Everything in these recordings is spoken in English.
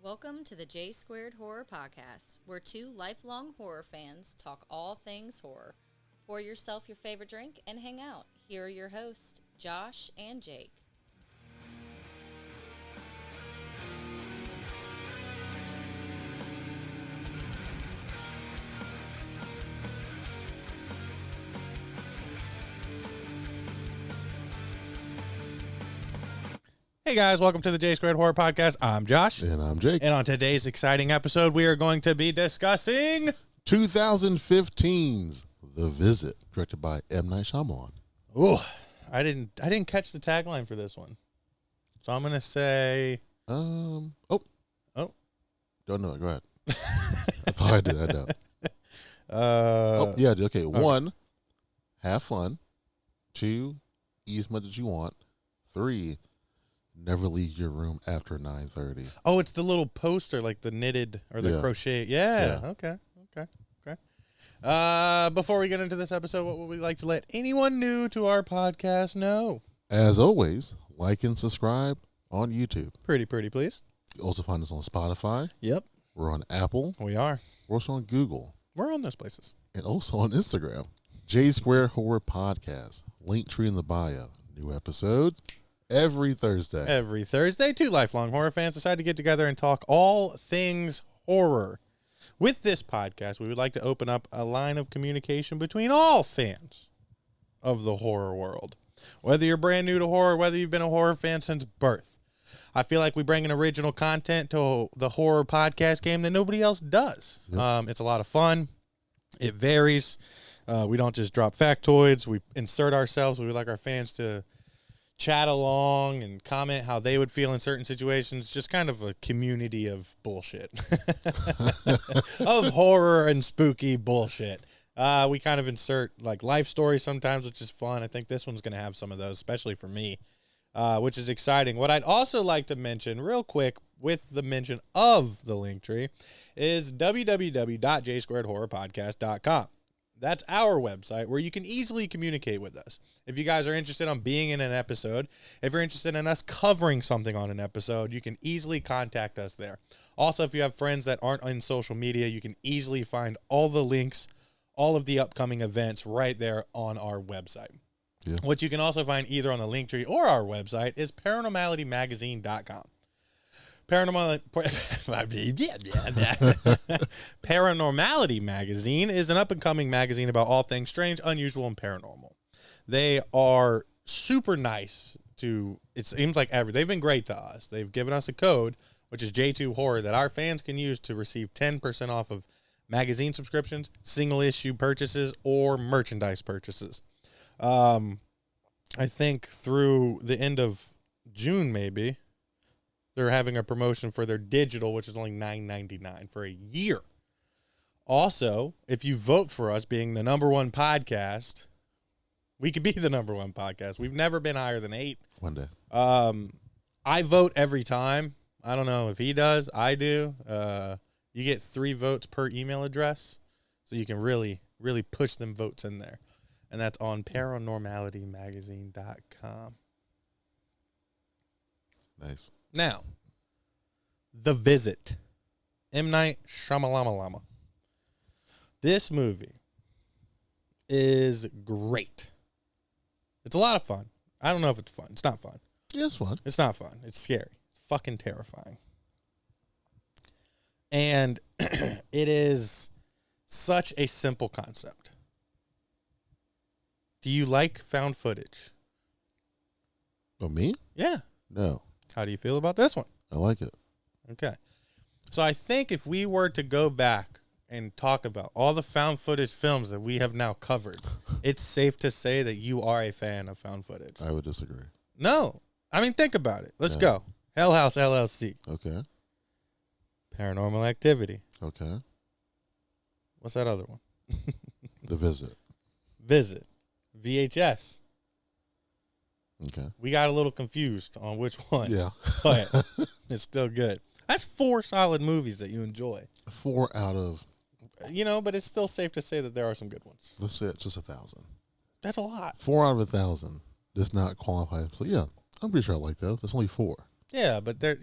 Welcome to the J Squared Horror Podcast, where two lifelong horror fans talk all things horror. Pour yourself your favorite drink and hang out. Here are your hosts, Josh and Jake. Hey guys, welcome to the J Squared Horror Podcast. I'm Josh. And I'm Jake. And on today's exciting episode, we are going to be discussing 2015's The Visit, directed by M. Night Shyamalan. Ooh, I didn't catch the tagline for this one. So I'm gonna say Oh. Don't know it. Go ahead. I thought I did. I know. Yeah. Okay. 1, have fun. 2, eat as much as you want. 3, never leave your room after 9:30. Oh, it's the little poster, like the knitted or the crochet. Yeah. Okay. Before we get into this episode, what would we like to let anyone new to our podcast know? As always, like and subscribe on YouTube. Pretty, please. You also find us on Spotify. Yep. We're on Apple. We are. We're also on Google. We're on those places. And also on Instagram. J Square Horror Podcast. Link tree in the bio. New episodes every Thursday. Every Thursday, two lifelong horror fans decide to get together and talk all things horror. With this podcast, we would like to open up a line of communication between all fans of the horror world. Whether you're brand new to horror, whether you've been a horror fan since birth. I feel like we bring an original content to the horror podcast game that nobody else does. Yep. It's a lot of fun. It varies. We don't just drop factoids. We insert ourselves. We would like our fans to chat along and comment how they would feel in certain situations. Just kind of a community of bullshit. Of horror and spooky bullshit. We kind of insert like life stories sometimes, which is fun. I think this one's going to have some of those, especially for me, which is exciting. What I'd also like to mention real quick with the mention of the link tree is www.jsquaredhorrorpodcast.com. That's our website where you can easily communicate with us. If you guys are interested in being in an episode, if you're interested in us covering something on an episode, you can easily contact us there. Also, if you have friends that aren't on social media, you can easily find all the links, all of the upcoming events right there on our website. Yeah. What you can also find either on the link tree or our website is paranormalitymagazine.com. Paranormality Magazine is an up-and-coming magazine about all things strange, unusual, and paranormal. They are super nice to, it seems like they've been great to us. They've given us a code, which is J2 Horror, that our fans can use to receive 10% off of magazine subscriptions, single-issue purchases, or merchandise purchases. I think through the end of June, maybe, they're having a promotion for their digital, which is only $9.99 for a year. Also, if you vote for us being the number one podcast, we could be the number one podcast. We've never been higher than 8. One day. I vote every time. I don't know if he does. I do. You get 3 votes per email address, so you can really, really push them votes in there. And that's on paranormalitymagazine.com. Nice. Now, The Visit. M. Night Shyamalan. This movie is great. It's a lot of fun. I don't know if it's fun. It's not fun. Yeah, it's fun. It's not fun. It's scary. It's fucking terrifying. And it is such a simple concept. Do you like found footage? Oh, me? Yeah. No. How do you feel about this one? I like it. Okay. So I think if we were to go back and talk about all the found footage films that we have now covered, it's safe to say that you are a fan of found footage. I would disagree. No. I mean, think about it. Let's go. Hell House LLC. Okay. Paranormal Activity. Okay. What's that other one? The Visit. Visit. VHS. Okay. We got a little confused on which one. Yeah. But it's still good. That's 4 solid movies that you enjoy. 4 out of... but it's still safe to say that there are some good ones. Let's say it's just 1,000. That's a lot. 4 out of 1,000 does not qualify. So, yeah, I'm pretty sure I like those. That's only 4. Yeah, but they're,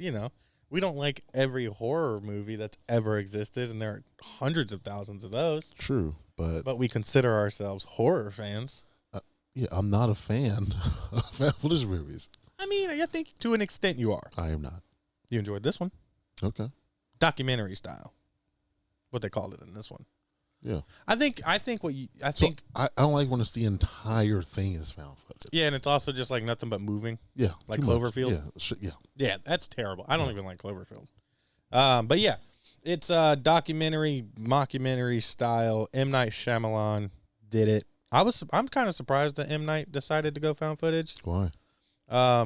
We don't like every horror movie that's ever existed, and there are hundreds of thousands of those. True, but we consider ourselves horror fans. Yeah, I'm not a fan of found footage movies. I mean, I think to an extent you are. I am not. You enjoyed this one? Okay. Documentary style. What they called it in this one. Yeah. I think I don't like when it's the entire thing is found footage. Yeah, and it's also just like nothing but moving. Yeah. Like Cloverfield. Yeah. Yeah, that's terrible. I don't even like Cloverfield. But yeah, it's a documentary, mockumentary style. M. Night Shyamalan did it. I'm kind of surprised that M. Night decided to go found footage. Why? I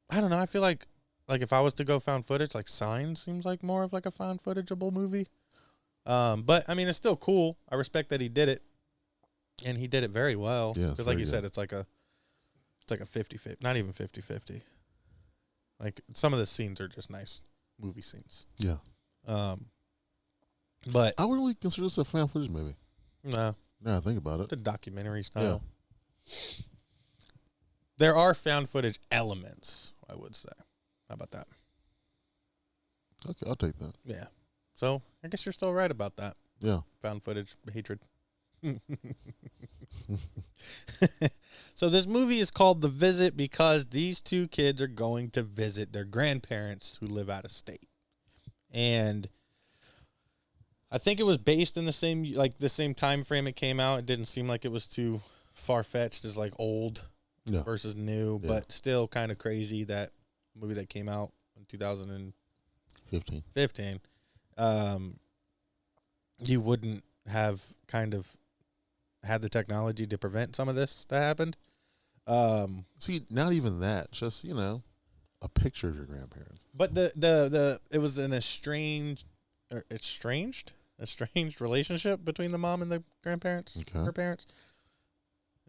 don't know. I feel like if I was to go found footage, like Signs seems like more of like a found footageable movie. But I mean, it's still cool. I respect that he did it, and he did it very well. Yeah, because like you said, it's like a 50-50, not even 50-50. Like some of the scenes are just nice movie scenes. Yeah. But I wouldn't really consider this a found footage movie. No. Now I think about it. The documentary style. Yeah. There are found footage elements, I would say. How about that? Okay, I'll take that. Yeah. So I guess you're still right about that. Yeah. Found footage hatred. So this movie is called The Visit because these two kids are going to visit their grandparents who live out of state. And I think it was based in the same time frame it came out. It didn't seem like it was too far-fetched as like old versus new, but still kind of crazy that movie that came out in 2015. You wouldn't have kind of had the technology to prevent some of this that happened. See, not even that. Just, a picture of your grandparents. But it was an estranged relationship between the mom and the grandparents, her parents.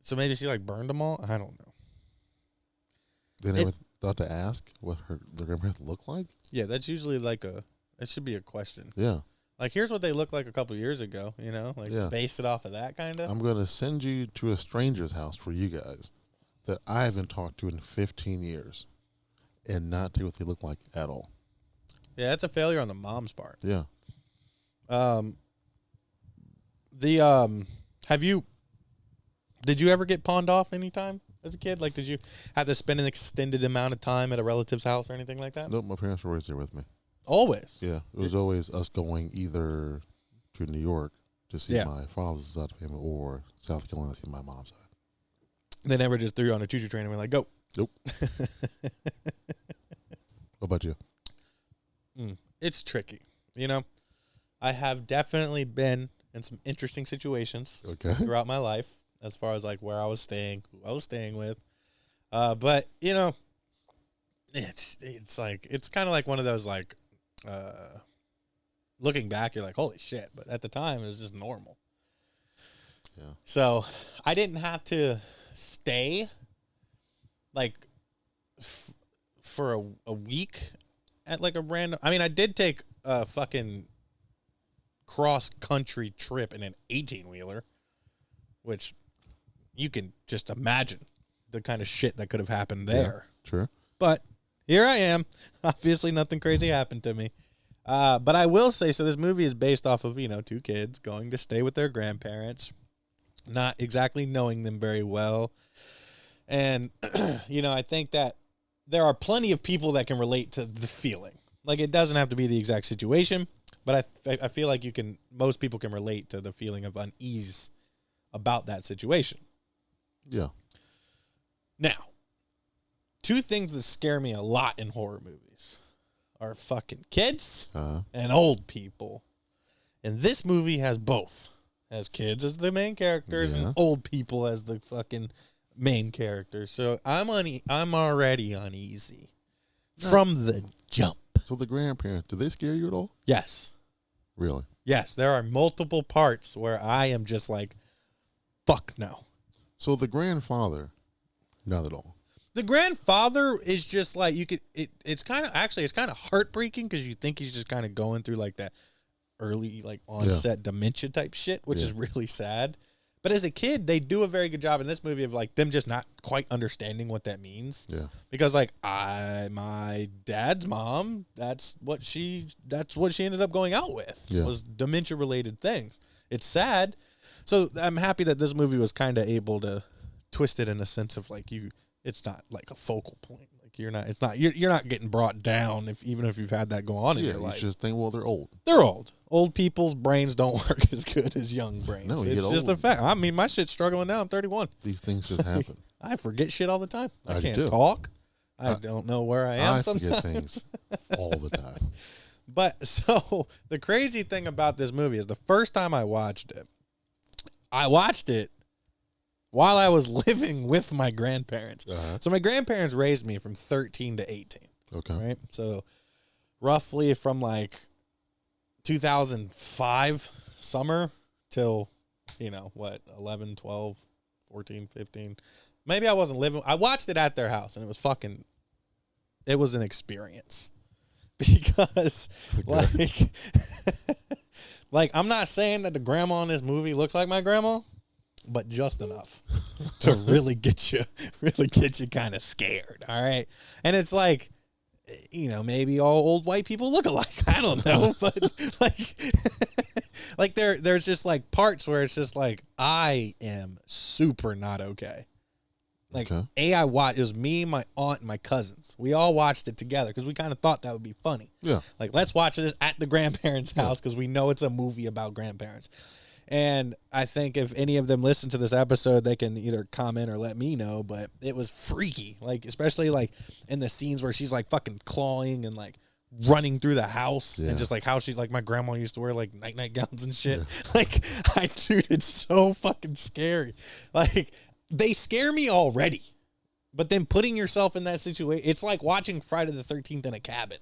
So maybe she like burned them all. I don't know. They never thought to ask what their grandparents look like? Yeah, that's usually it should be a question. Yeah. Like, here's what they looked like a couple years ago, base it off of that kind of. I'm going to send you to a stranger's house for you guys that I haven't talked to in 15 years and not tell you what they look like at all. Yeah, that's a failure on the mom's part. Yeah. Did you ever get pawned off anytime as a kid? Like, did you have to spend an extended amount of time at a relative's house or anything like that? Nope, my parents were always there with me. Always? Yeah, it was always us going either to New York to see my father's side of the family or South Carolina to see my mom's side. They never just threw you on a choo-choo train and were like, go. Nope. What about you? It's tricky. I have definitely been in some interesting situations throughout my life as far as like where I was staying, who I was staying with. But it's like, it's kind of like one of those like, looking back, you're like, holy shit. But at the time, it was just normal. Yeah. So I didn't have to stay like for a week at like a random. I mean, I did take a fucking cross-country trip in an 18-wheeler, which you can just imagine the kind of shit that could have happened there. Yeah, sure. But here I am. Obviously, nothing crazy happened to me. But I will say, so this movie is based off of, two kids going to stay with their grandparents, not exactly knowing them very well. And, I think that there are plenty of people that can relate to the feeling. Like, it doesn't have to be the exact situation, but I feel like most people can relate to the feeling of unease about that situation. Yeah. Now, two things that scare me a lot in horror movies are fucking kids and old people. And this movie has both. It has kids as the main characters and old people as the fucking main characters. So I'm already uneasy from the jump. So the grandparents, do they scare you at all? Yes. Really? Yes, there are multiple parts where I am just like, fuck no. So the grandfather, not at all. The grandfather is just like, it's kind of heartbreaking because you think he's just kind of going through like that early like onset dementia type shit, which is really sad. But as a kid, they do a very good job in this movie of like them just not quite understanding what that means. Yeah. Because like my dad's mom, that's what she ended up going out with. Yeah. Was dementia related things. It's sad. So I'm happy that this movie was kind of able to twist it in a sense of like it's not like a focal point. Like you're not getting brought down even if you've had that go on in your life. You just think, well, they're old. They're old. Old people's brains don't work as good as young brains. No, it's just a fact. I mean, my shit's struggling now. I'm 31. These things just happen. I forget shit all the time. I do can't too. talk. I don't know where I am. I sometimes. forget things all the time. But so the crazy thing about this movie is the first time I watched it while I was living with my grandparents. Uh-huh. So my grandparents raised me from 13 to 18. Okay. Right? So roughly from like 2005 summer till, 11, 12, 14, 15. Maybe I wasn't living. I watched it at their house and it was an experience because like I'm not saying that the grandma in this movie looks like my grandma, but just enough to really get you kind of scared. All right. And it's like, maybe all old white people look alike. I don't know. But like there's just like parts where it's just like, I am super not okay. Like, okay. it was me, my aunt, and my cousins. We all watched it together because we kind of thought that would be funny. Yeah. Like, let's watch this at the grandparents' house because we know it's a movie about grandparents. And I think if any of them listen to this episode, they can either comment or let me know. But it was freaky, like especially like in the scenes where she's like fucking clawing and like running through the house and just like how she like my grandma used to wear like night gowns and shit. Yeah. Like, dude, it's so fucking scary. Like, they scare me already, but then putting yourself in that situation, it's like watching Friday the 13th in a cabin.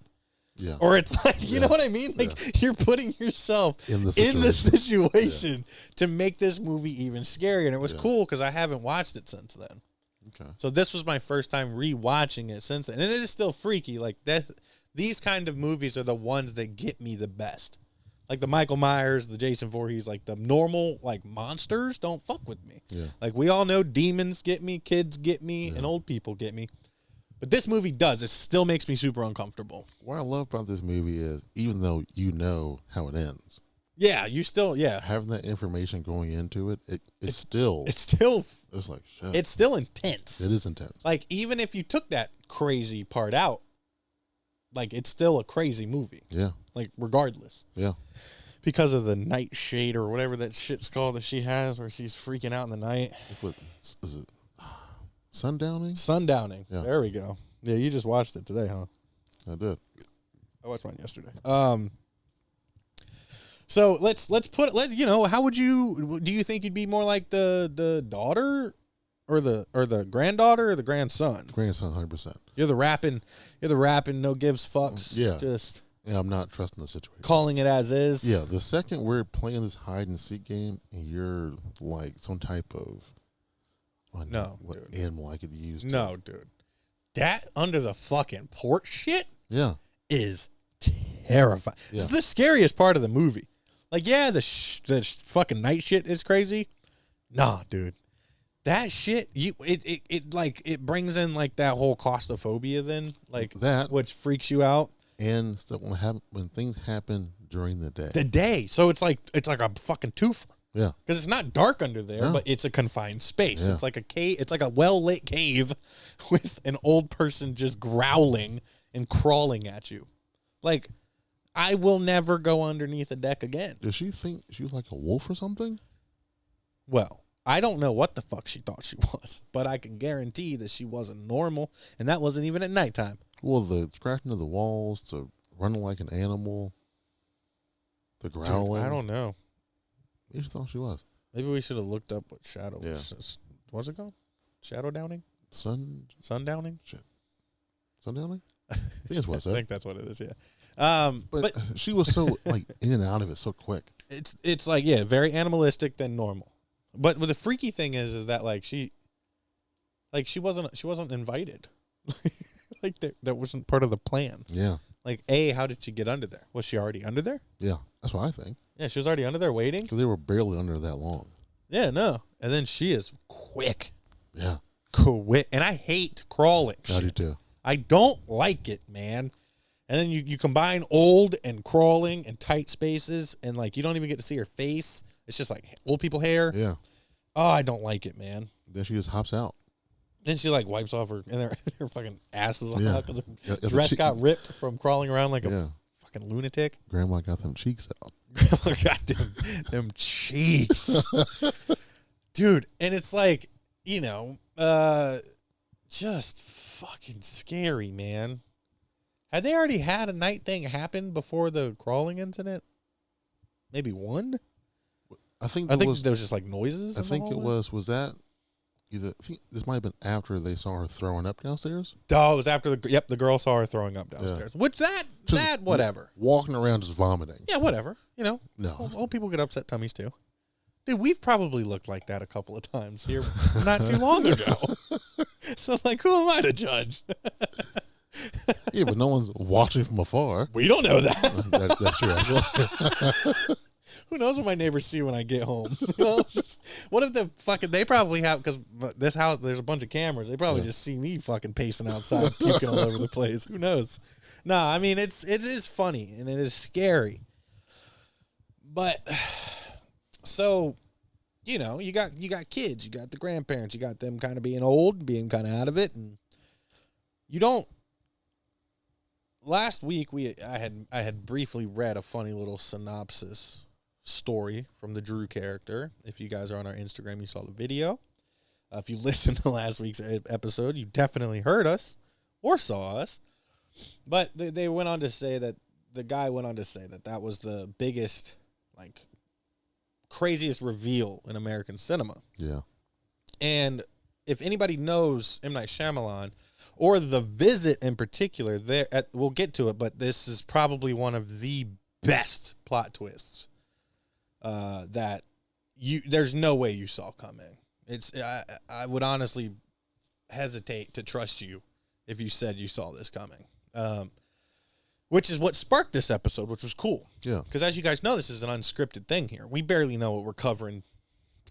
Yeah. Or it's like, you know what I mean? Like you're putting yourself in the situation to make this movie even scarier. And it was cool because I haven't watched it since then. Okay. So this was my first time rewatching it since then. And it is still freaky. Like that, these kind of movies are the ones that get me the best. Like the Michael Myers, the Jason Voorhees, like the normal like monsters don't fuck with me. Yeah. Like we all know demons get me, kids get me, and old people get me. But this movie does. It still makes me super uncomfortable. What I love about this movie is even though you know how it ends. Yeah, you still having that information going into it, it's like shit. It's still intense. It is intense. Like even if you took that crazy part out, like it's still a crazy movie. Yeah. Like regardless. Yeah. Because of the night shade or whatever that shit's called that she has where she's freaking out in the night. What is it? Sundowning? Sundowning. Yeah. There we go. Yeah, you just watched it today, huh? I did. I watched mine yesterday. So let's put how would do you think you'd be more like the daughter or the granddaughter or the grandson? Grandson, 100%. You're the rapping, no gives fucks. Yeah. Just I'm not trusting the situation. calling it as is. Yeah, the second we're playing this hide and seek game and you're like some type of animal I could use. No, dude. That under the fucking porch shit is terrifying. Yeah. It's the scariest part of the movie. Like, yeah, the fucking night shit is crazy. Nah, dude. That shit, it brings in like that whole claustrophobia then, like that, which freaks you out. And stuff when things happen during the day. The day. So it's like a fucking twofer. Yeah. Because it's not dark under there, but it's a confined space. Yeah. It's like a cave. It's like a well-lit cave with an old person just growling and crawling at you. Like, I will never go underneath a deck again. Does she think she's like a wolf or something? Well, I don't know what the fuck she thought she was, but I can guarantee that she wasn't normal, and that wasn't even at nighttime. Well, the scratching of the walls, to running like an animal, the growling. Dude, I don't know. What she thought she was? Maybe we should have looked up what shadow what's it called? Shadow downing? Sundowning? Shit. Sundowning? I think that's what I said. I think that's what it is, yeah. But she was so like in and out of it so quick. It's like, yeah, very animalistic than normal. But the freaky thing is that like she wasn't invited. Like that wasn't part of the plan. Yeah. Like, how did she get under there? Was she already under there? Yeah, that's what I think. Yeah, she was already under there waiting. Because they were barely under that long. Yeah, no. And then she is quick. Yeah. Quick. And I hate crawling. I do too. I don't like it, man. And then you combine old and crawling and tight spaces, and like you don't even get to see her face. It's just like old people hair. Yeah. Oh, I don't like it, man. Then she just hops out. Then she like wipes off her and her fucking asses off Yeah. because her dress got ripped from crawling around like a Yeah. fucking lunatic. Grandma got them cheeks out. Grandma got them cheeks, dude. And it's like, you know, just fucking scary, man. Had they already had a night thing happen before the crawling incident? Maybe one. I think there was just like noises. I think it was that either. I think this might have been after they saw her throwing up downstairs. Oh, it was after the girl saw her throwing up downstairs. Which that whatever. Walking around just vomiting. Yeah, whatever. You know, No. old people get upset tummies too. Dude, we've probably looked like that a couple of times here not too long ago. So, like, who am I to judge? Yeah, but no one's watching from afar. We don't know that. That's true, actually. Who knows what my neighbors see when I get home? You know, what if the fucking, they probably have, because this house, there's a bunch of cameras. They probably just see me fucking pacing outside, puking all over the place. Who knows? No, I mean, it is funny and it is scary. But, so, you know, you got kids, you got the grandparents, you got them kind of being old, being kind of out of it. And you don't, last week I had briefly read a funny little synopsis story from the Drew character. If you guys are on our Instagram, you saw the video. If you listened to last week's episode, you definitely heard us or saw us. But they went on to say that the guy went on to say that was the biggest, like, craziest reveal in American cinema. Yeah. And if anybody knows M. Night Shyamalan, or The Visit in particular, we'll get to it, but this is probably one of the best plot twists that there's no way you saw coming. I would honestly hesitate to trust you if you said you saw this coming, which is what sparked this episode, which was cool. Yeah. Because as you guys know, this is an unscripted thing here. We barely know what we're covering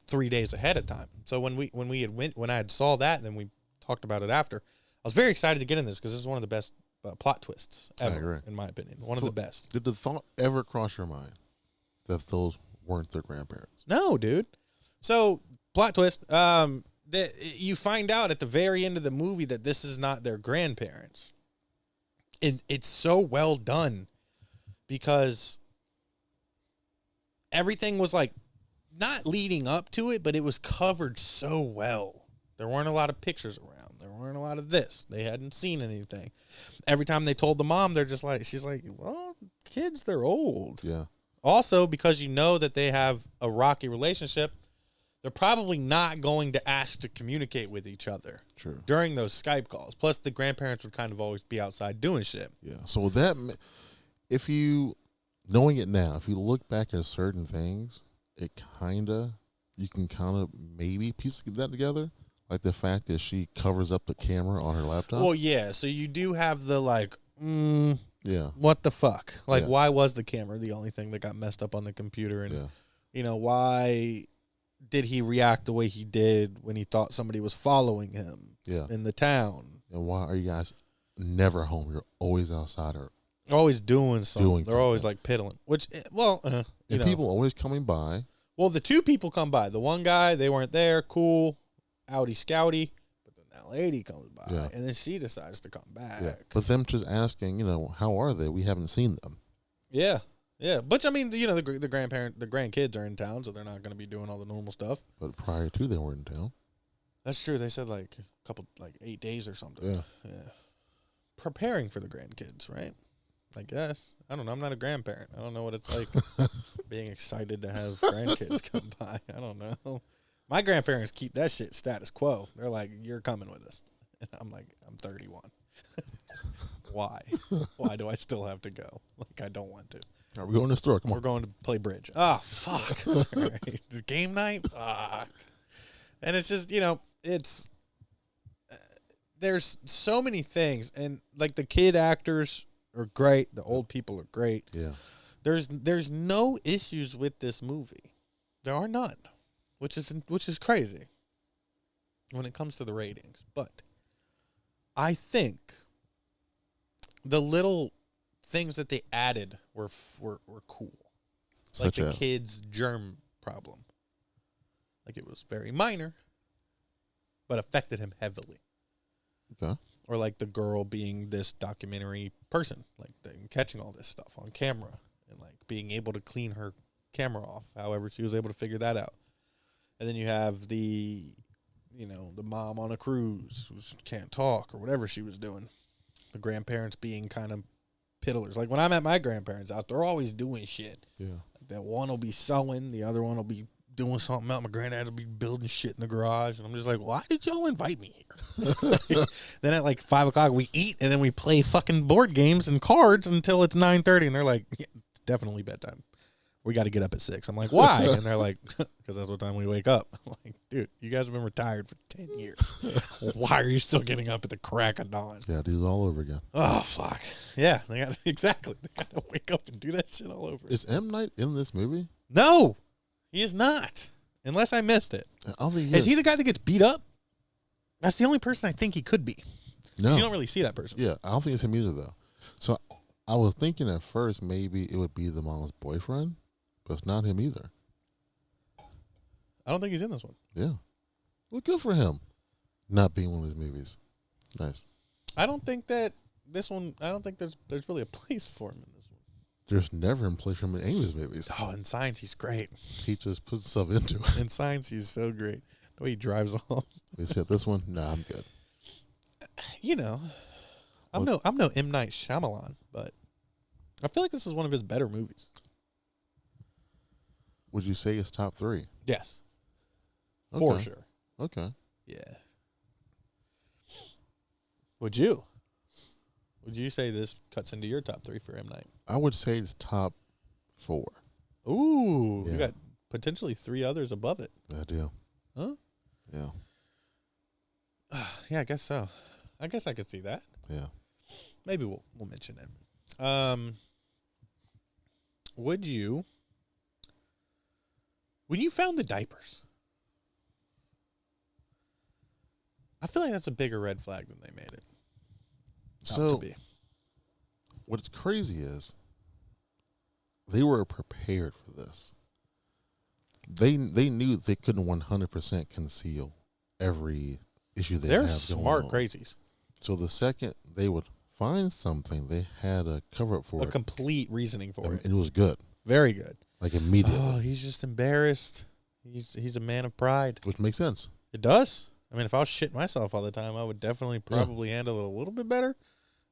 3 days ahead of time. So when I had saw that, and then we talked about it after, I was very excited to get in this because this is one of the best plot twists ever, in my opinion. One of the best. Did the thought ever cross your mind that those weren't their grandparents? No, dude. So, plot twist. You find out at the very end of the movie that this is not their grandparents. And it's so well done because everything was like not leading up to it, but it was covered so well. There weren't a lot of pictures around. There weren't a lot of this. They hadn't seen anything. Every time they told the mom, she's like, well, kids, they're old. Yeah. Also, because you know that they have a rocky relationship, they're probably not going to ask to communicate with each other. True. During those Skype calls. Plus, the grandparents would kind of always be outside doing shit. Yeah. So knowing it now, if you look back at certain things, you can kind of maybe piece that together. Like the fact that she covers up the camera on her laptop. Well, yeah. So you do have the yeah. What the fuck? Like, Yeah. why was the camera the only thing that got messed up on the computer? And, why did he react the way he did when he thought somebody was following him in the town? And why are you guys never home? You're always outside or always doing something. They're always something. like piddling. Which, and people always coming by. Well, the two people come by. The one guy, they weren't there. Cool. Outy scouty. But then that lady comes by. Yeah. And then she decides to come back. Yeah. But them just asking, how are they? We haven't seen them. Yeah. Yeah. But, I mean, the grandkids are in town, so they're not going to be doing all the normal stuff. But prior to they were in town. That's true. They said, 8 days or something. Yeah. Yeah. Preparing for the grandkids, right? I guess. I don't know. I'm not a grandparent. I don't know what it's like being excited to have grandkids come by. I don't know. My grandparents keep that shit status quo. They're like, you're coming with us. And I'm like, I'm 31. Why? Why do I still have to go? Like, I don't want to. Are we going to the store? Come on. We're going to play bridge. Oh, fuck. All right. Game night? Fuck. And it's just, it's... there's so many things. And, the kid actors are great. The old people are great. Yeah. There's no issues with this movie. There are none. which is crazy when it comes to the ratings. But I think the little things that they added were cool. Like the kid's germ problem. Like it was very minor, but affected him heavily. Okay. Or like the girl being this documentary person, like catching all this stuff on camera and like being able to clean her camera off. However, she was able to figure that out. And then you have the mom on a cruise who can't talk or whatever she was doing. The grandparents being kind of piddlers. Like when I'm at my grandparents' house, they're always doing shit. Yeah. That one will be sewing, the other one will be doing something else. My granddad will be building shit in the garage, and I'm just like, why did y'all invite me here? Then at like 5 o'clock we eat, and then we play fucking board games and cards until it's 9:30, and they're like, yeah, it's definitely bedtime. We got to get up at 6. I'm like, why? And they're like, because that's what time we wake up. I'm like, dude, you guys have been retired for 10 years. Why are you still getting up at the crack of dawn? Yeah, do it all over again. Oh, fuck. Yeah, they got exactly. They got to wake up and do that shit all over. Is M. Night in this movie? No, he is not. Unless I missed it. I don't think is he the guy that gets beat up? That's the only person I think he could be. No. You don't really see that person. Yeah, I don't think it's him either, though. So I was thinking at first maybe it would be the mom's boyfriend, but it's not him either. I don't think he's in this one. Yeah. Well, good for him. Not being one of his movies. Nice. I don't think that this one, I don't think there's really a place for him in this one. There's never a place for him in any of his movies. Oh, in Signs, he's great. He just puts himself into it. In Signs, he's so great. The way he drives off. We said this one? Nah, I'm good. You know, I'm no M. Night Shyamalan, but I feel like this is one of his better movies. Would you say it's top 3? Yes. Okay. For sure. Okay. Yeah. Would you say this cuts into your top 3 for M. Night? I would say it's top 4. Ooh. Yeah. You got potentially 3 others above it. I do. Huh? Yeah. Yeah, I guess so. I guess I could see that. Yeah. Maybe we'll mention it. Would you, when you found the diapers, I feel like that's a bigger red flag than they made it out to be. What's crazy is they were prepared for this. They knew they couldn't 100% conceal every issue they have. They're smart on. crazies. So the second they would find something, they had a cover up for it. A complete reasoning for it. And it was good. Very good. Like immediately. Oh, he's just embarrassed. He's a man of pride. Which makes sense. It does. I mean, if I was shitting myself all the time, I would definitely probably handle it a little bit better.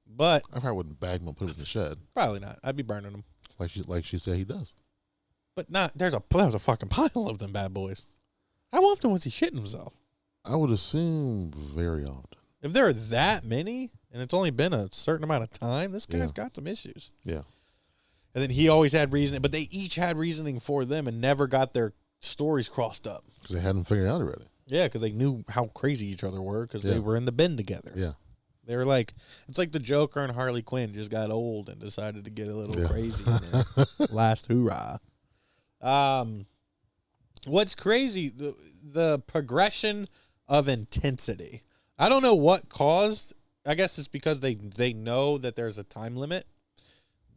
But I probably wouldn't bag him and put him in the shed. Probably not. I'd be burning them. Like she said he does. But not. There's a fucking pile of them bad boys. How often was he shitting himself? I would assume very often. If there are that many, and it's only been a certain amount of time, this guy's got some issues. Yeah. And then he always had reasoning, but they each had reasoning for them and never got their stories crossed up. Because they hadn't figured it out already. Yeah, because they knew how crazy each other were because they were in the bin together. Yeah. They were like, it's like the Joker and Harley Quinn just got old and decided to get a little crazy. Last hoorah. What's crazy, the progression of intensity. I don't know what caused. I guess it's because they know that there's a time limit.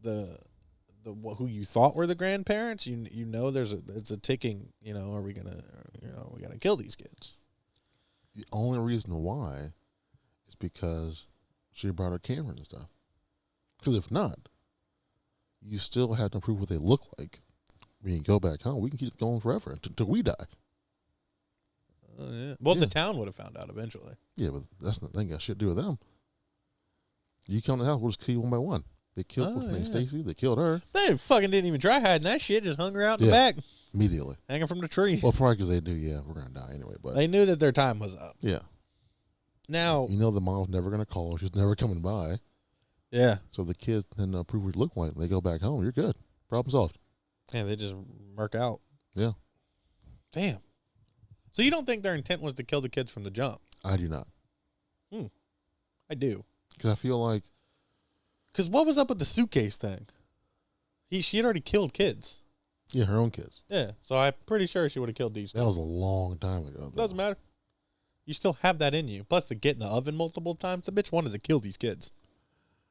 Who you thought were the grandparents, you know it's a ticking. Are we gonna we gotta kill these kids? The only reason why is because she brought her camera and stuff. Because if not, you still have to prove what they look like. When you go back home, we can keep going forever until we die. Yeah. Well, the town would have found out eventually. Yeah, but that's the thing. Got shit to do with them. You come to the house, we'll just kill you one by one. They killed Stacy. They killed her. They fucking didn't even try hiding that shit. Just hung her out in the back. Immediately. Hanging from the tree. Well, probably because they knew, we're going to die anyway. But they knew that their time was up. Yeah. Now. The mom's never going to call. She's never coming by. Yeah. So the kids can prove what you look like. They go back home. You're good. Problem solved. Yeah, they just murk out. Yeah. Damn. So you don't think their intent was to kill the kids from the jump? I do not. I do. Because I feel like... Because what was up with the suitcase thing? She had already killed kids. Yeah, her own kids. Yeah, so I'm pretty sure she would have killed these two. That was a long time ago. Doesn't matter. You still have that in you. Plus, the get in the oven multiple times. The bitch wanted to kill these kids.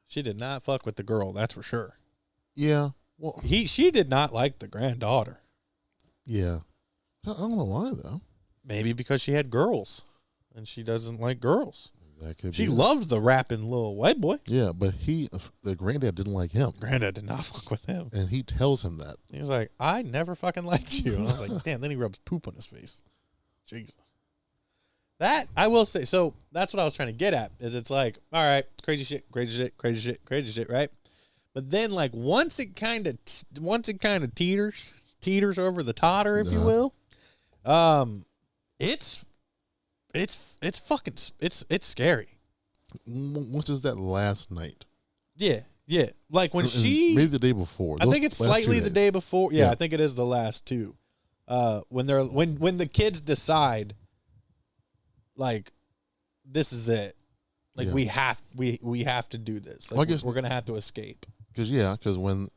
She did not fuck with the girl, that's for sure. Yeah. Well, she did not like the granddaughter. Yeah. I don't know why, though. Maybe because she had girls, and she doesn't like girls. That could She be loved the rapping little white boy. Yeah, but the granddad didn't like him. Granddad did not fuck with him. And he tells him that. He's like, I never fucking liked you. And I was like, damn, then he rubs poop on his face. Jesus. That, I will say, so that's what I was trying to get at, is it's like, all right, crazy shit, right? But then, like, once it kind of teeters over the totter, if you will, it's fucking, it's scary. Once is that last night? Yeah. Like when maybe the day before. I think it's slightly the day before. Yeah, I think it is the last two. When the kids decide, like, this is it. Like we have to do this. Like, well, I guess we're gonna have to escape. Because when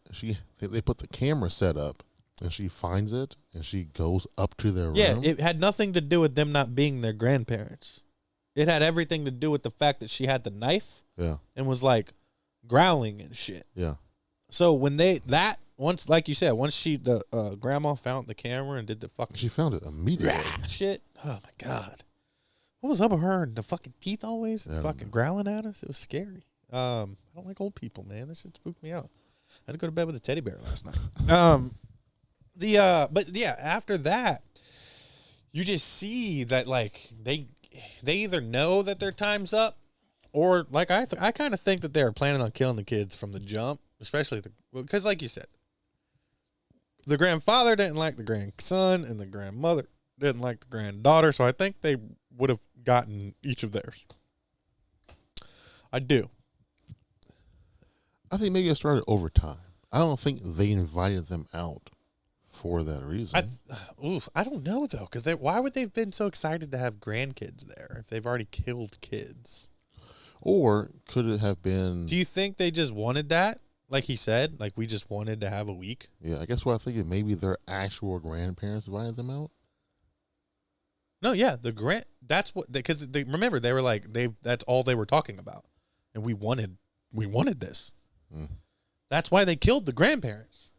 they put the camera set up and she finds it and she goes up to their room. Yeah, it had nothing to do with them not being their grandparents. It had everything to do with the fact that she had the knife. Yeah. And was like growling and shit. Yeah. So when once, like you said, once the grandma found the camera and did the fucking, she found it immediately. Shit. Oh my God. What was up with her and the fucking teeth always fucking growling at us? It was scary. I don't like old people, man. That shit spooked me out. I had to go to bed with a teddy bear last night. But yeah, after that, you just see that, like, they either know that their time's up, or like I kind of think that they're planning on killing the kids from the jump, especially because, like you said, the grandfather didn't like the grandson and the grandmother didn't like the granddaughter, so I think they would have gotten each of theirs. I do. I think maybe it started over time. I don't think they invited them out for that reason. I don't know, though, because why would they have been so excited to have grandkids there if they've already killed kids? Or could it have been... Do you think they just wanted that? Like he said, like, we just wanted to have a week? Yeah, I guess what I think is maybe their actual grandparents invited them out. No, yeah, that's what, because remember, they were like, that's all they were talking about. And we wanted this. Mm. That's why they killed the grandparents.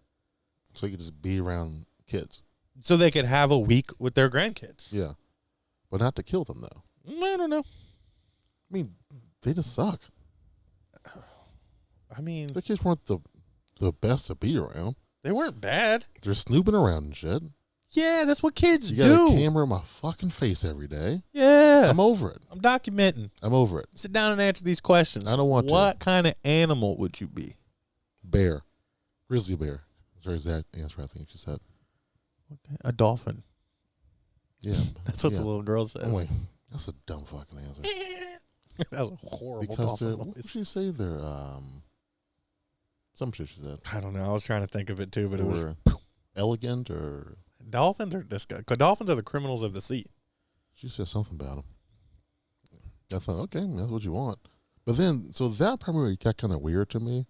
So you could just be around kids. So they could have a week with their grandkids. Yeah. But not to kill them, though. I don't know. I mean, they just suck. I mean, the kids weren't the best to be around. They weren't bad. They're snooping around and shit. Yeah, that's what kids do. You got a camera in my fucking face every day. Yeah. I'm over it. I'm documenting. I'm over it. Sit down and answer these questions. I don't want to. What kind of animal would you be? Bear. Grizzly bear. There's that answer, I think she said. Okay. A dolphin. Yeah. That's what the little girl said. I'm like, that's a dumb fucking answer. That was a horrible because dolphin. What did she say? They're, some shit she said. I don't know. I was trying to think of it too, but it was elegant or... Dolphins are disgusting. Dolphins are the criminals of the sea. She said something about them. I thought, okay, that's what you want. But then, so that probably got kind of weird to me.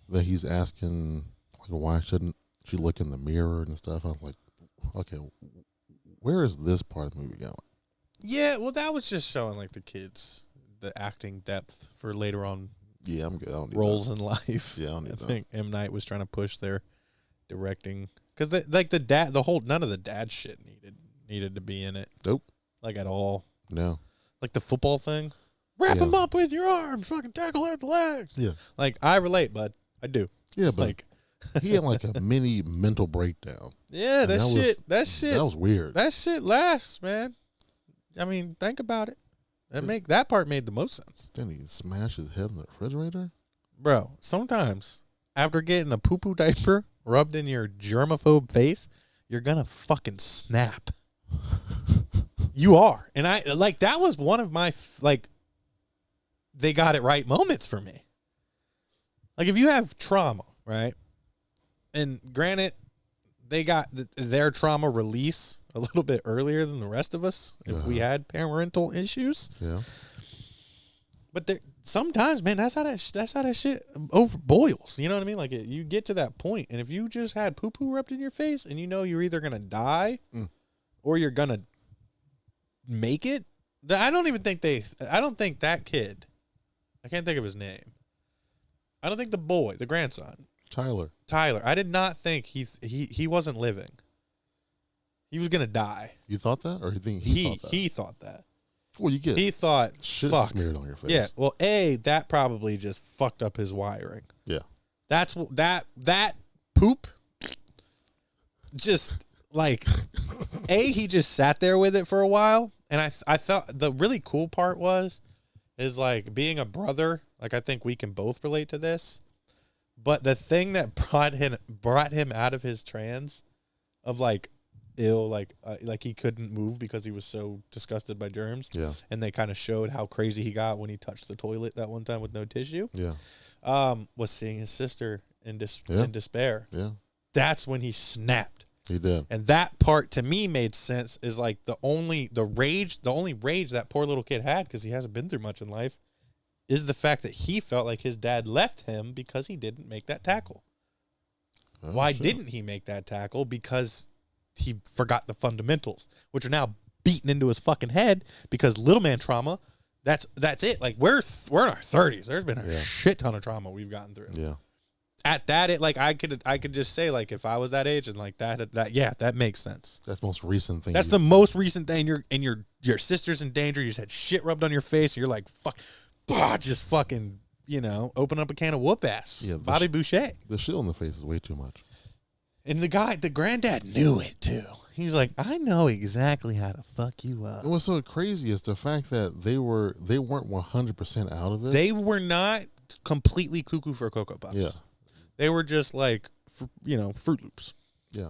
That he's asking, like, why shouldn't she look in the mirror and stuff? I was like, okay, where is this part of the movie going? Yeah, well, that was just showing, like, the kids, the acting depth for later on. Yeah, I'm good. I don't need roles in life. Yeah, I don't need I that. think M. Night was trying to push their directing. Because, none of the dad shit needed to be in it. Nope. Like, at all. No. Like the football thing. Wrap him up with your arms. Fucking tackle him in the legs. Yeah. Like, I relate, bud. I do. Yeah, but like, he had like a mini mental breakdown. Yeah, that shit. That was weird. That shit lasts, man. I mean, think about it. That part made the most sense. Then he smashed his head in the refrigerator. Bro, sometimes after getting a poo-poo diaper rubbed in your germaphobe face, you're gonna fucking snap. You are. And that was one of my, they got it right moments for me. Like, if you have trauma, right? And granted, they got their trauma release a little bit earlier than the rest of us if we had parental issues. Yeah. But sometimes, man, that's how that shit over boils. You know what I mean? Like you get to that point, and if you just had poo poo rubbed in your face, and you know you're either gonna die or you're gonna make it. I don't think that kid. I can't think of his name. I don't think the grandson, Tyler. I did not think he wasn't living. He was gonna die. You thought that, or you think he thought that? He thought that. Well, you get. He thought shit fuck. Smeared on your face. Yeah. Well, that probably just fucked up his wiring. Yeah. That's that poop. Just like, he just sat there with it for a while, and I thought the really cool part is like being a brother. Like I think we can both relate to this, but the thing that brought him out of his trance of like. Ill, like he couldn't move because he was so disgusted by germs. Yeah. And they kind of showed how crazy he got when he touched the toilet that one time with no tissue. Yeah. Was seeing his sister in despair. Yeah. That's when he snapped. He did. And that part to me made sense is like the only rage that poor little kid had, because he hasn't been through much in life, is the fact that he felt like his dad left him because he didn't make that tackle. Oh, why didn't he make that tackle? Because he forgot the fundamentals, which are now beaten into his fucking head because little man trauma. That's it. Like we're in our 30s. There's been a shit ton of trauma we've gotten through. Yeah. At that, I could just say, like, if I was that age and like that makes sense. That's the most recent thing. That's the most recent thing. Your sister's in danger. You just had shit rubbed on your face. And you're like, fuck, just fucking, open up a can of whoop ass. Yeah, Bobby Boucher. The shit on the face is way too much. And the granddad knew it too. He was like, I know exactly how to fuck you up. And what's so crazy is the fact that they weren't 100% out of it. They were not completely cuckoo for Cocoa Puffs. Yeah. They were just like, Fruit Loops. Yeah.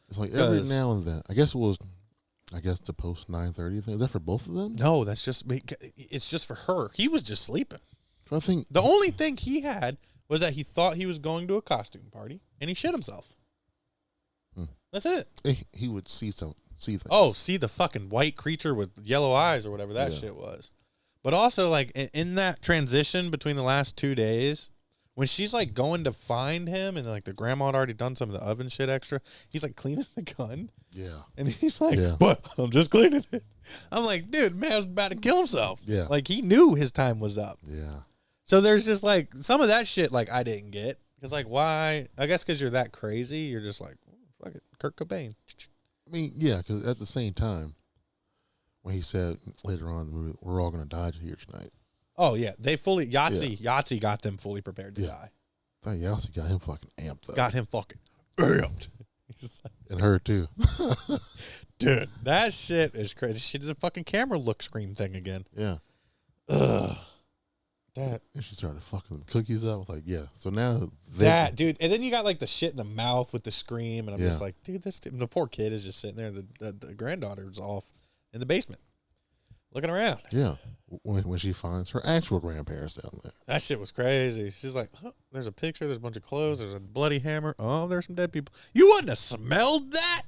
It's like every now and then. I guess the post 9:30 thing. Is that for both of them? No, it's just for her. He was just sleeping. I think the only thing he had was that he thought he was going to a costume party and he shit himself. That's it. He would see things. Oh, see the fucking white creature with yellow eyes or whatever that shit was. But also, like, in that transition between the last 2 days, when she's like going to find him and like the grandma had already done some of the oven shit extra, he's like cleaning the gun. Yeah. And he's like, but I'm just cleaning it. I'm like, dude, man was about to kill himself. Yeah. Like he knew his time was up. Yeah. So there's just like some of that shit like I didn't get. Because like why? I guess because you're that crazy. You're just like, oh, fuck it. Kurt Cobain. I mean, yeah, because at the same time, when he said later on in the movie, we're all going to die here tonight. Oh, yeah. They fully, Yahtzee got them fully prepared to die. That Yahtzee got him fucking amped, though. Got him fucking amped. And her, too. Dude, that shit is crazy. She did the fucking camera look scream thing again. Yeah. Ugh. And she started fucking them cookies up. Like, yeah. So now dude. And then you got like the shit in the mouth with the scream. And I'm just like, dude, the poor kid is just sitting there. The granddaughter's off in the basement looking around. Yeah. When she finds her actual grandparents down there. That shit was crazy. She's like, oh, there's a picture. There's a bunch of clothes. There's a bloody hammer. Oh, there's some dead people. You wouldn't have smelled that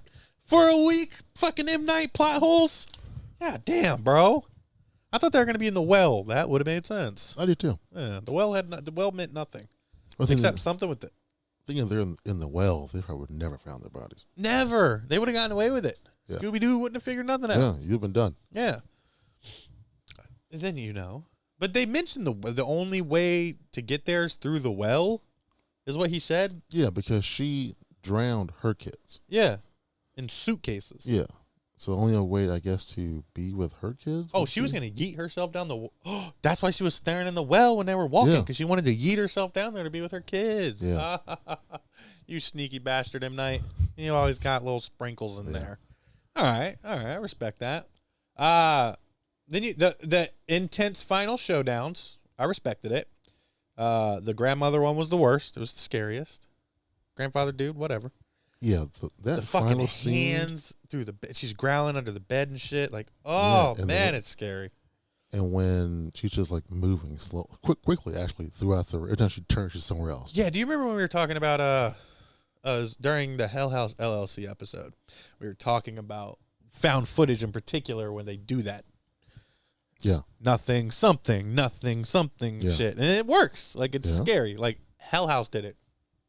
for a week? Fucking M. Night plot holes? Yeah, damn, bro. I thought they were going to be in the well. That would have made sense. I do too. Yeah, the well meant nothing. Except something with it. Thinking if they're in the well, they probably would have never found their bodies. Never. They would have gotten away with it. Yeah. Scooby-Doo wouldn't have figured nothing out. Yeah, you've been done. Yeah. And then But they mentioned the only way to get there is through the well, is what he said. Yeah, because she drowned her kids. Yeah. In suitcases. Yeah. So the only way, I guess, to be with her kids. Oh, she was going to yeet herself down the. That's why she was staring in the well when they were walking, because she wanted to yeet herself down there to be with her kids. Yeah. You sneaky bastard, M. Night. You always got little sprinkles in there. All right, I respect that. Then the intense final showdowns, I respected it. The grandmother one was the worst. It was the scariest. Grandfather dude, whatever. Yeah, that the final fucking scene, hands through the bed. She's growling under the bed and shit. Like, oh man, it's scary. And when she's just like moving quickly, actually throughout the. Every time she turns, she's somewhere else. Yeah. Do you remember when we were talking about during the Hell House LLC episode, we were talking about found footage in particular when they do that. Yeah. Nothing, something Yeah. shit. And it works. Like, it's scary. Like, Hell House did it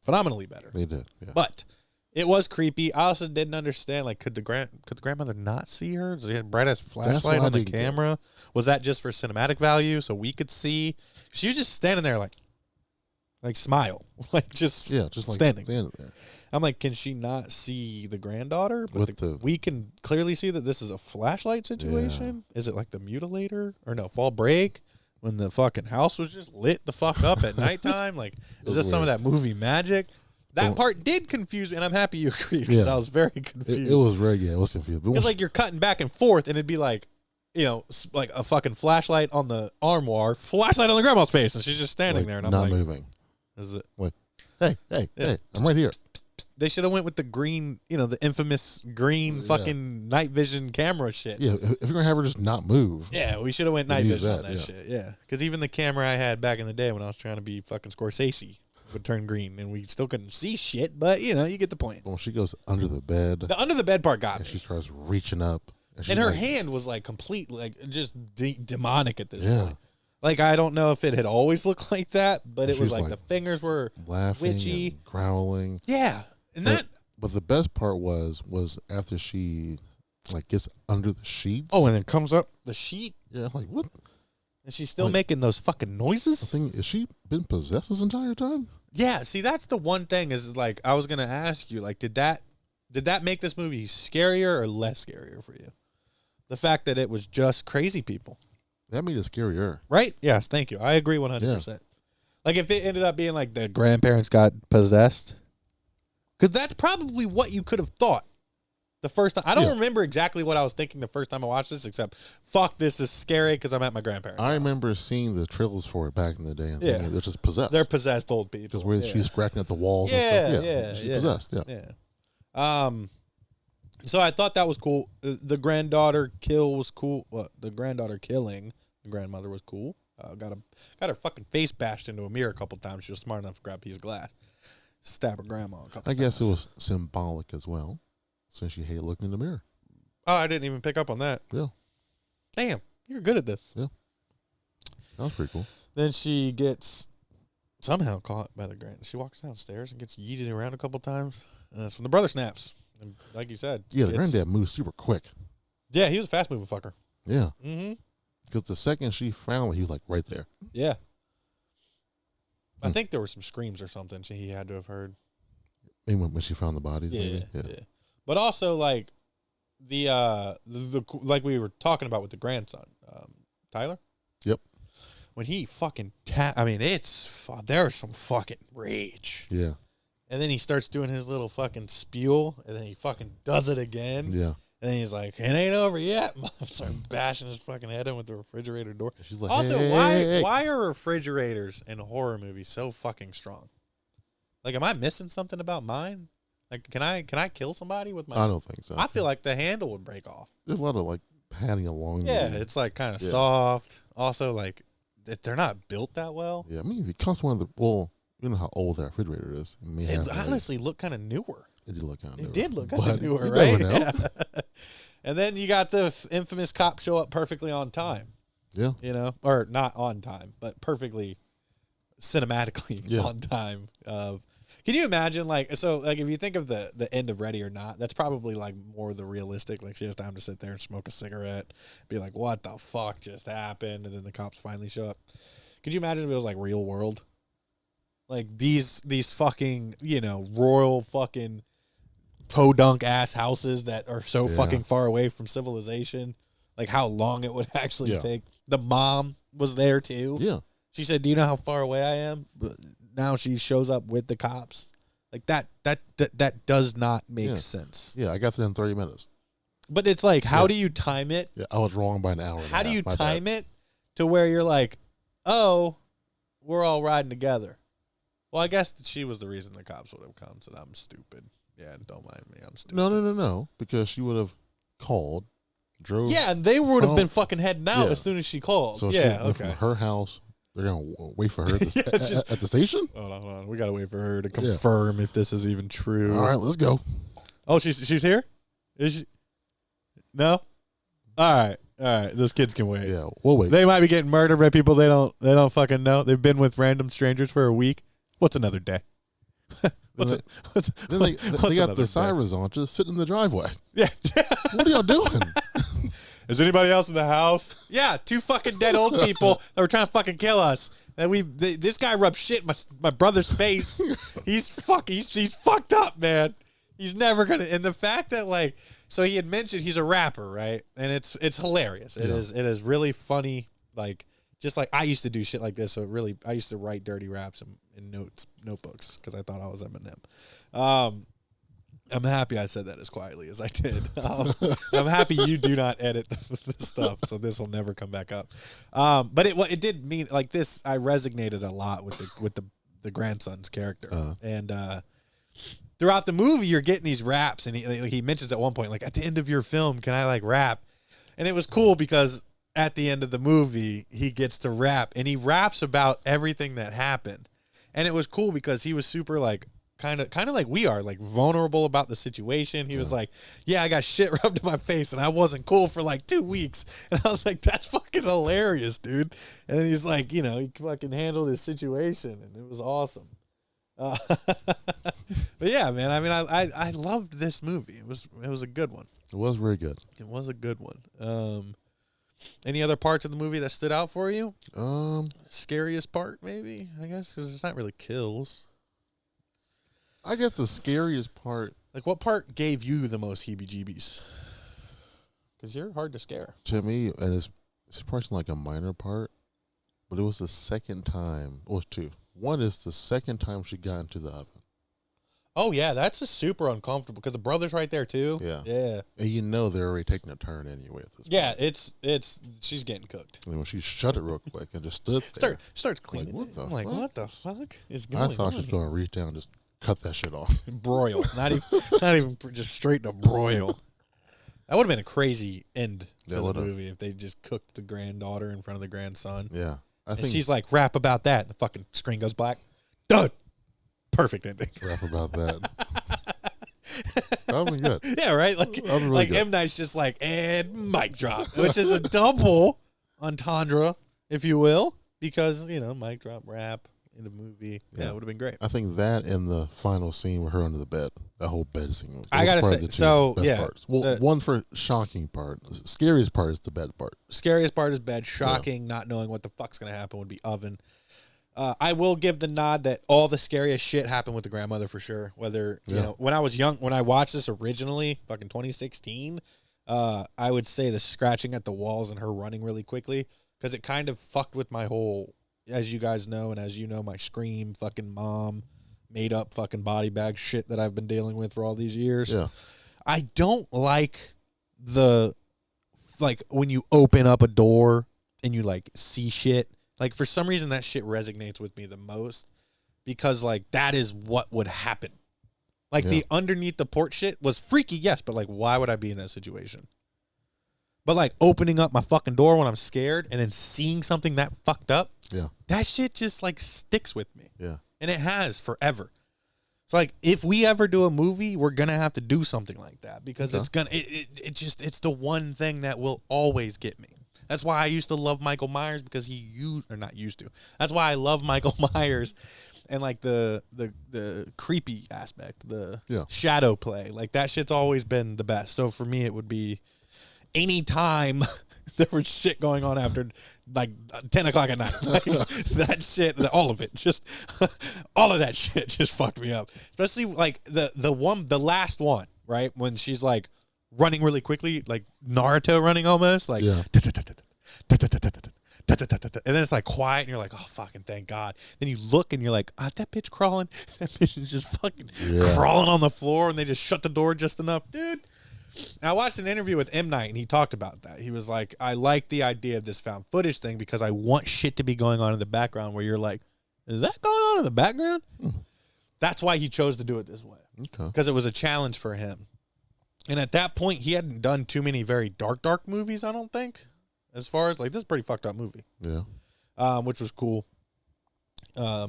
phenomenally better. They did. Yeah. But it was creepy. I also didn't understand, like, could the grandmother not see her? She had bright ass flashlight on the camera. Was that just for cinematic value so we could see? She was just standing there like smile. Like just like standing there. I'm like, can she not see the granddaughter? But we can clearly see that this is a flashlight situation. Yeah. Is it like the mutilator or no fall break when the fucking house was just lit the fuck up at nighttime? Like, is this some of that movie magic? That part did confuse me, and I'm happy you agree because I was very confused. It was very, it was confused. Because like you're cutting back and forth, and it'd be like, you know, like a fucking flashlight on the armoire, flashlight on the grandma's face, and she's just standing there, and I'm not like, moving. Is it? Like, hey, I'm right here. They should have went with the green, you know, the infamous green fucking night vision camera shit. Yeah, if you're gonna have her just not move. Yeah, we should have went night vision on that shit. Yeah, because even the camera I had back in the day when I was trying to be fucking Scorsese would turn green, and we still couldn't see shit. But you know, you get the point. When she goes under the bed, the under the bed part got me. She starts reaching up, and her hand was like complete, like just demonic at this point. Like, I don't know if it had always looked like that, but it was like the fingers were laughing, witchy, and growling. Yeah, and but the best part was after she like gets under the sheets. Oh, and it comes up the sheet. Yeah, like what? And she's still making those fucking noises. The thing is, she been possessed this entire time? Yeah. See, that's the one thing is like I was gonna ask you, like, did that make this movie scarier or less scarier for you? The fact that it was just crazy people. That made it scarier. Right? Yes, thank you. I agree 100%. Like, if it ended up being like the grandparents got possessed, because that's probably what you could have thought the first time. I don't remember exactly what I was thinking the first time I watched this, except, fuck, this is scary because I'm at my grandparents' house. remember seeing the trailers for it back in the day. And thinking they're just possessed. They're possessed old people. Because where she's scratching at the walls and stuff. Yeah, she's possessed. Yeah. So I thought that was cool. The granddaughter kill was cool. The granddaughter killing the grandmother was cool. Got her fucking face bashed into a mirror a couple times. She was smart enough to grab a piece of glass, stab her grandma a couple times. I guess it was symbolic as well, since she hated looking in the mirror. Oh, I didn't even pick up on that. Yeah. Damn, you're good at this. Yeah. That was pretty cool. Then she gets somehow caught by the grand. She walks downstairs and gets yeeted around a couple times. And that's when the brother snaps. And like you said. Yeah, the granddad moves super quick. Yeah, he was a fast moving fucker. Yeah. Mm-hmm. Because the second she found him, he was like right there. Yeah. I think there were some screams or something he had to have heard. Maybe when she found the bodies. Yeah. But also, like, the like we were talking about with the grandson, Tyler? Yep. When he fucking I mean, there's some fucking rage. Yeah. And then he starts doing his little fucking spiel, and then he fucking does it again. Yeah. And then he's like, it ain't over yet. Start bashing his fucking head in with the refrigerator door. She's like, also, hey. why are refrigerators in horror movies so fucking strong? Like, am I missing something about mine? Like, can I kill somebody with my... I don't think so. I feel like the handle would break off. There's a lot of, like, padding along. Yeah, it's, like, kind of soft. Also, like, they're not built that well. Yeah, I mean, if it comes from one of the... Well, you know how old that refrigerator is. It honestly looked kind of newer. It did look kind of newer. It did look kind of newer, right? Yeah. And then you got the infamous cop show up perfectly on time. Yeah. You know? Or not on time, but perfectly cinematically on time. Can you imagine, like, so, like, if you think of the end of Ready or Not, that's probably, like, more the realistic. Like, she has time to sit there and smoke a cigarette, be like, what the fuck just happened? And then the cops finally show up. Could you imagine if it was, like, real world? Like, these fucking, you know, royal fucking podunk ass houses that are so fucking far away from civilization. Like, how long it would actually take. The mom was there, too. Yeah. She said, do you know how far away I am? Now she shows up with the cops. Like, that does not make sense. Yeah, I got there in 30 minutes. But it's like, how do you time it? Yeah, I was wrong by an hour. How do you time it to where you're like, oh, we're all riding together? Well, I guess that she was the reason the cops would have come, so I'm stupid. Yeah, don't mind me. I'm stupid. No. Because she would have called, drove. Yeah, and they would have been fucking heading out as soon as she called. So she went from her house. They're going to wait for her at the station? Hold on. We got to wait for her to confirm if this is even true. All right, let's go. Oh, she's here? Is she? No? All right. All right, those kids can wait. Yeah, we'll wait. They might be getting murdered by people they don't fucking know. They've been with random strangers for a week. What's another day? Then they got the sirens on, just sitting in the driveway. Yeah. What are y'all doing? Is anybody else in the house? Yeah, 2 fucking dead old people that were trying to fucking kill us. And this guy rubbed shit in my brother's face. He's fucked up, man. He's never gonna. And the fact that like, so he had mentioned he's a rapper, right? And it's hilarious. It is really funny. Like, just like I used to do shit like this. So really, I used to write dirty raps in notebooks because I thought I was Eminem. I'm happy I said that as quietly as I did. I'm happy you do not edit the stuff, so this will never come back up. But it did mean like this. I resonated a lot with the grandson's character, and throughout the movie, you're getting these raps, and he mentions at one point, like, at the end of your film, can I like rap? And it was cool because at the end of the movie, he gets to rap, and he raps about everything that happened, and it was cool because he was super like. Kind of like we are, like vulnerable about the situation. He was like, yeah, I got shit rubbed in my face and I wasn't cool for like 2 weeks. And I was like, that's fucking hilarious, dude. And then he's like, you know, he fucking handled his situation and it was awesome. But yeah, man, I mean, I loved this movie. It was a good one. It was very good. It was a good one. Any other parts of the movie that stood out for you? Scariest part, maybe, I guess, because it's not really kills. I guess the scariest part... Like, what part gave you the most heebie-jeebies? Because you're hard to scare. To me, and it's probably like a minor part, but it was the second time... Well, it was 2. One is the second time she got into the oven. Oh, yeah, that's a super uncomfortable, because the brother's right there, too. Yeah. Yeah. And you know they're already taking a turn anyway at this point. Yeah, she's getting cooked. And when she shut it real quick and just stood there. Starts cleaning like, what the fuck is going on? I thought she was going to reach down and just cut that shit off. Broil. Not even just straight to broil. That would have been a crazy end to the movie if they just cooked the granddaughter in front of the grandson. Yeah. And she's like, rap about that. The fucking screen goes black. Done. Perfect ending. Rap about that. That would be good. Yeah, right? Like, really good. M. Night's just like, and mic drop, which is a double entendre, if you will, because, you know, mic drop, rap. In the movie, yeah, it would have been great. I think that and the final scene with her under the bed, that whole bed scene. I gotta say, so yeah, parts. Well, one for shocking part. The scariest part is the bed part. Scariest part is bed. Shocking, not knowing what the fuck's gonna happen would be oven. I will give the nod that all the scariest shit happened with the grandmother for sure. Whether you know, when I was young, when I watched this originally, fucking 2016, I would say the scratching at the walls and her running really quickly because it kind of fucked with my whole. As you guys know, and as you know, my Scream fucking mom made up fucking body bag shit that I've been dealing with for all these years. Yeah. I don't like when you open up a door and you like see shit. Like for some reason that shit resonates with me the most because like that is what would happen. Like the underneath the porch shit was freaky, yes, but like why would I be in that situation? But like opening up my fucking door when I'm scared and then seeing something that fucked up. Yeah. That shit just like sticks with me. Yeah. And it has forever. So like if we ever do a movie, we're going to have to do something like that because it's it's the one thing that will always get me. That's why I used to love Michael Myers because That's why I love Michael Myers and like the creepy aspect, the shadow play. Like that shit's always been the best. So for me it would be anytime there was shit going on after like 10 o'clock at night, like, that shit, all of it, just all of that shit just fucked me up. Especially like the last one, right? When she's like running really quickly, like Naruto running almost, like, and then it's like quiet, and you're like, oh fucking thank God. Then you look and you're like, that bitch crawling, that bitch is just fucking crawling on the floor, and they just shut the door just enough, dude. I watched an interview with M. Night, and he talked about that. He was like, I like the idea of this found footage thing because I want shit to be going on in the background where you're like, is that going on in the background? That's why he chose to do it this way. Okay. Because it was a challenge for him. And at that point, he hadn't done too many very dark movies, I don't think. As far as, like, this is a pretty fucked up movie. Yeah. Which was cool. I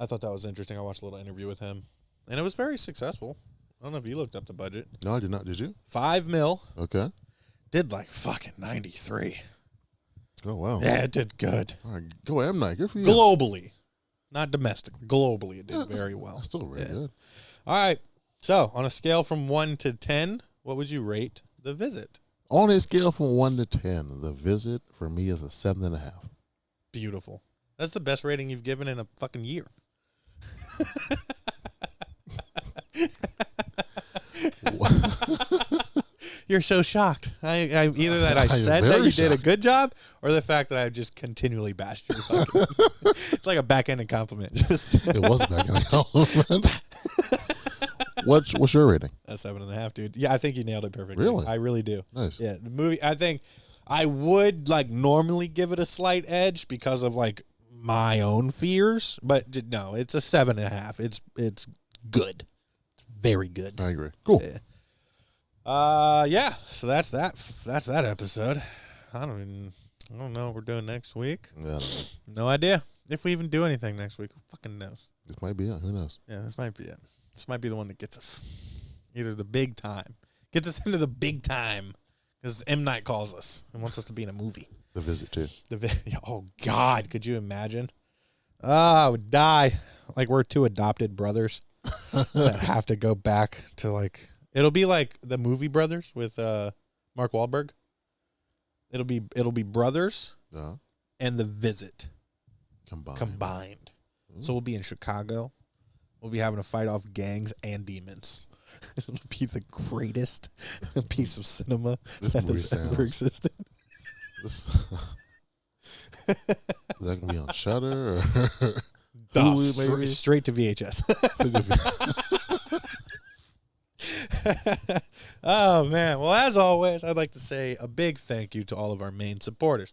thought that was interesting. I watched a little interview with him. And it was very successful. I don't know if you looked up the budget. No, I did not. Did you? $5 million. Okay. did like fucking 93. Oh, wow. Yeah, it did good. All right, go M. Night. Good for you. Globally. Not domestically. Globally, it did very well. That's still really good. All right. So, on a scale from 1 to 10, what would you rate The Visit? On a scale from 1 to 10, The Visit for me is a 7.5. Beautiful. That's the best rating you've given in a fucking year. You're so shocked. I either that I said that you did a good job, or the fact that I just continually bashed you. It's like a backhanded compliment. It was a backhanded compliment. What's your rating? A 7.5, dude. Yeah, I think you nailed it perfectly. Really? I really do. Nice. Yeah, the movie. I think I would like normally give it a slight edge because of like my own fears, but no, it's a 7.5. It's good. It's very good. I agree. Cool. Yeah. Yeah. So that's that. That's that episode. I don't know what we're doing next week. Yeah, I don't know. No idea if we even do anything next week. Who fucking knows? This might be it. Who knows? Yeah, this might be it. This might be the one that gets us. Either the big time. Gets us into the big time. Because M. Night calls us and wants us to be in a movie. The Visit, too. Oh, God. Could you imagine? I would die. Like, we're two adopted brothers that have to go back to, like... It'll be like the movie Brothers with Mark Wahlberg. It'll be Brothers and The Visit. Combined. Ooh. So we'll be in Chicago. We'll be having to fight off gangs and demons. It'll be the greatest piece of cinema that has ever existed. Is that going to be on Shudder or Hulu, maybe? Straight to VHS. Oh, man. Well, as always, I'd like to say a big thank you to all of our main supporters.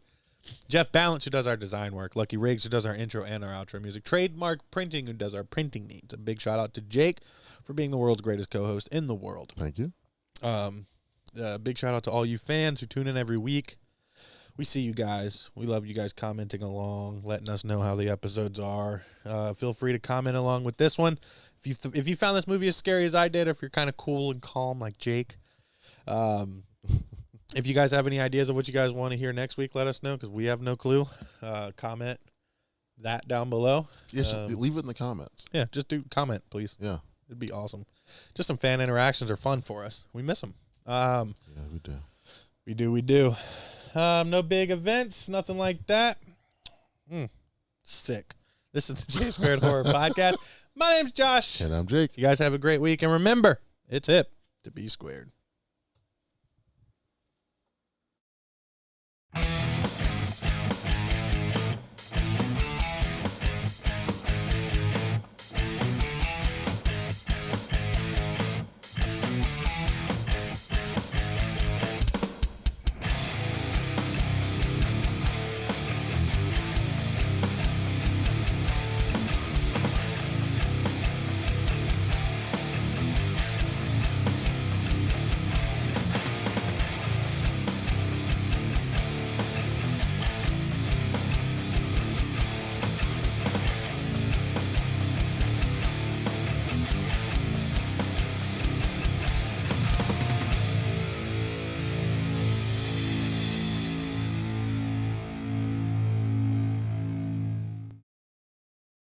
Jeff Balance, who does our design work. Lucky Riggs, who does our intro and our outro music. Trademark Printing, who does our printing needs. A big shout out to Jake for being the world's greatest co-host in the world. Thank you. Big shout out to all you fans who tune in every week. We see you guys. We love you guys commenting along, letting us know how the episodes are. Feel free to comment along with this one. If you found this movie as scary as I did, or if you're kind of cool and calm like Jake, if you guys have any ideas of what you guys want to hear next week, let us know because we have no clue. Comment that down below. Yeah, leave it in the comments. Yeah, just do comment, please. Yeah. It'd be awesome. Just some fan interactions are fun for us. We miss them. Yeah, we do. We do. No big events, nothing like that. Sick. This is the J Squared Horror Podcast. My name's Josh. And I'm Jake. You guys have a great week. And remember, it's hip to be squared.